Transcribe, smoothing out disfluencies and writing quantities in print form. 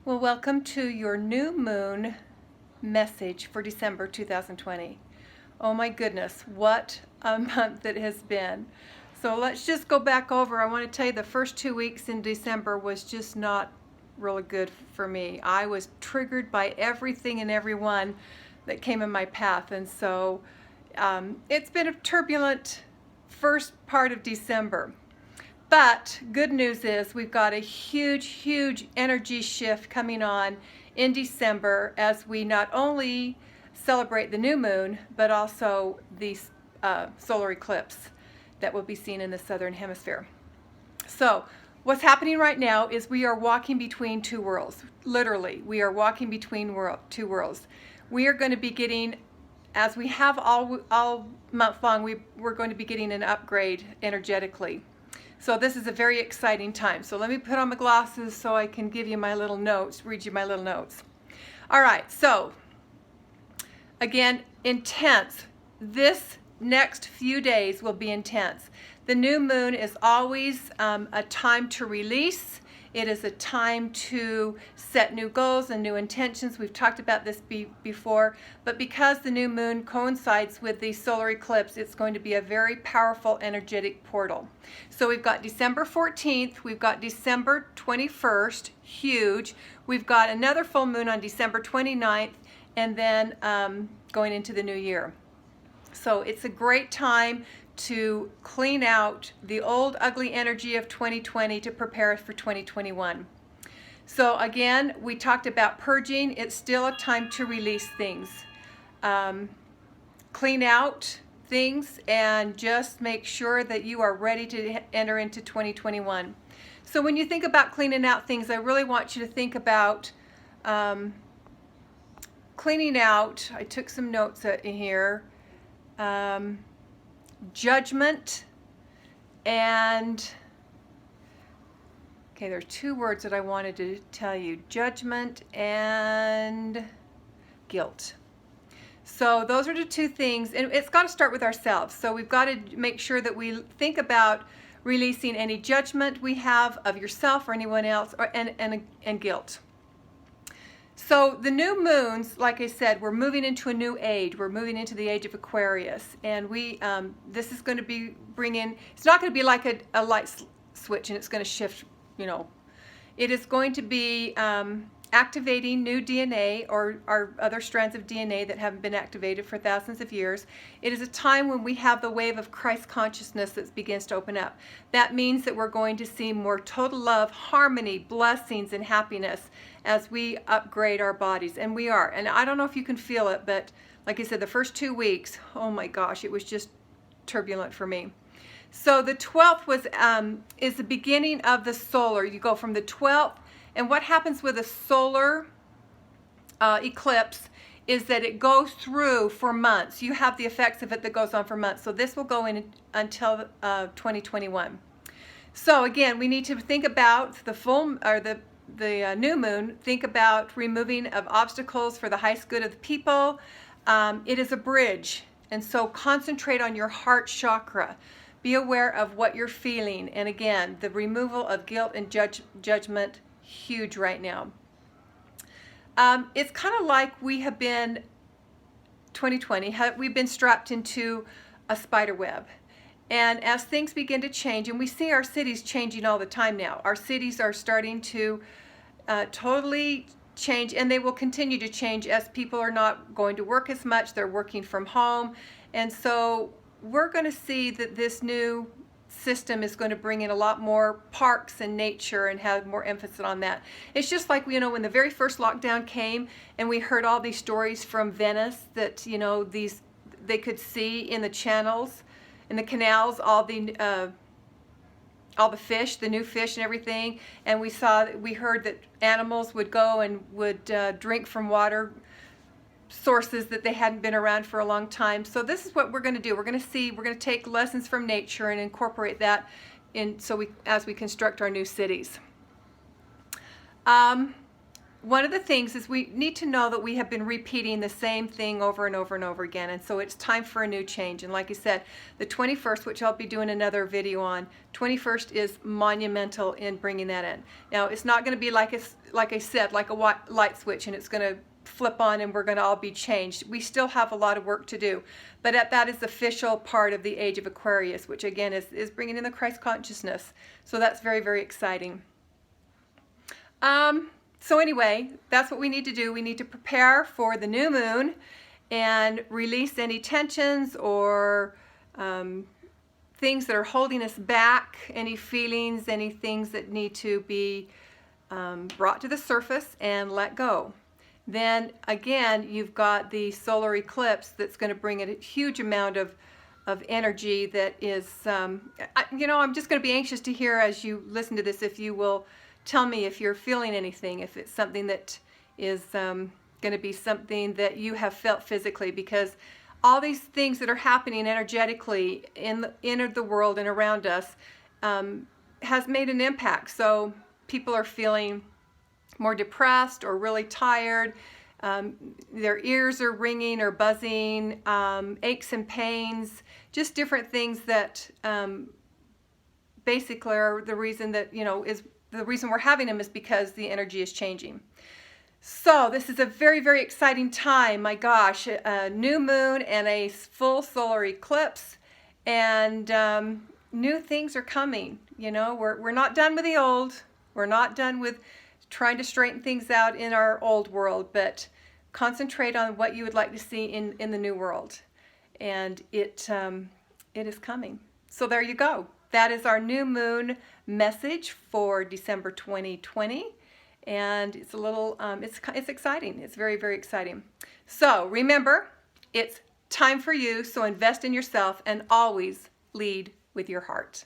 Well, welcome to your new moon message for December 2020. Oh my goodness, what a month it has been. So let's just go back over. I want to tell you the first 2 weeks in December was just not really good for me. I was triggered by everything and everyone that came in my path, and so it's been a turbulent first part of December. But good news is we've got a huge energy shift coming on in December as we not only celebrate the new moon, but also the solar eclipse that will be seen in the southern hemisphere. So what's happening right now is we are walking between two worlds. Literally, we are walking between two worlds. We are going to be getting, as we have all month long, we're going to be getting an upgrade energetically. So this is a very exciting time. So let me put on my glasses so I can give you my little notes, read you my little notes. All right, so again, intense. This next few days will be intense. The new moon is always a time to release. It is a time to set new goals and new intentions. We've talked about this before, but because the new moon coincides with the solar eclipse, it's going to be a very powerful energetic portal. So we've got December 14th, we've got December 21st, huge. We've got another full moon on December 29th, and then going into the new year. So it's a great time to clean out the old ugly energy of 2020 to prepare us for 2021. So again, we talked about purging. It's still a time to release things. Clean out things and just make sure that you are ready to enter into 2021. So when you think about cleaning out things, I really want you to think about cleaning out, I took some notes in here, judgment and, okay, there's two words that I wanted to tell you, judgment and guilt. So those are the two things, and it's got to start with ourselves. So we've got to make sure that we think about releasing any judgment we have of yourself or anyone else, and guilt. So the new moons, like I said, we're moving into a new age. We're moving into the age of Aquarius, and this is going to be bringing. It's not going to be like a light switch, and it's going to shift. You know, it is going to be activating new DNA or other strands of DNA that haven't been activated for thousands of years. It is a time when we have the wave of Christ consciousness that begins to open up. That means that we're going to see more total love, harmony, blessings, and happiness as we upgrade our bodies, and we are. And I don't know if you can feel it, but like I said, the first 2 weeks, oh my gosh, it was just turbulent for me. So the 12th is the beginning of the solar. You go from the 12th, and what happens with a solar eclipse is that it goes through for months. You have the effects of it that goes on for months. So this will go in until 2021. So again, we need to think about the full or the new moon. Think about removing of obstacles for the highest good of the people. It is a bridge, and so concentrate on your heart chakra. Be aware of what you're feeling, and again, the removal of guilt and judgment, huge right now. It's kind of like we have been 2020. We've been strapped into a spider web. And as things begin to change, and we see our cities changing all the time now, our cities are starting to totally change, and they will continue to change as people are not going to work as much, they're working from home. And so we're going to see that this new system is going to bring in a lot more parks and nature and have more emphasis on that. It's just like, you know, when the very first lockdown came and we heard all these stories from Venice that, you know, they could see in the channels, in the canals, all the fish, the new fish and everything, and we heard that animals would go and would drink from water sources that they hadn't been around for a long time. So this is what we're going to do. We're going to take lessons from nature and incorporate that in as we construct our new cities. one of the things is we need to know that we have been repeating the same thing over and over and over again, and so it's time for a new change. And like I said, the 21st, which I'll be doing another video on, 21st is monumental in bringing that in. Now, it's not going to be like I said, like a light switch, and it's going to flip on and we're going to all be changed. We still have a lot of work to do, but that is the official part of the age of Aquarius, which again is bringing in the Christ consciousness. So that's very, very exciting. So anyway, that's what we need to do. We need to prepare for the new moon and release any tensions or things that are holding us back, any feelings, any things that need to be brought to the surface and let go. Then again, you've got the solar eclipse that's going to bring in a huge amount of energy that is, you know, I'm just going to be anxious to hear as you listen to this if you will tell me if you're feeling anything, if it's something that is going to be something that you have felt physically, because all these things that are happening energetically in the world and around us has made an impact. So people are feeling more depressed or really tired. Their ears are ringing or buzzing, aches and pains, just different things that basically are the reason that, you know, is the reason we're having them is because the energy is changing. So this is a very, very exciting time. My gosh, a new moon and a full solar eclipse, and new things are coming. You know, we're not done with the old. We're not done with trying to straighten things out in our old world, but concentrate on what you would like to see in the new world. And it is coming. So there you go. That is our new moon message for December 2020. And it's a little, it's exciting. It's very, very exciting. So remember, it's time for you. So invest in yourself and always lead with your heart.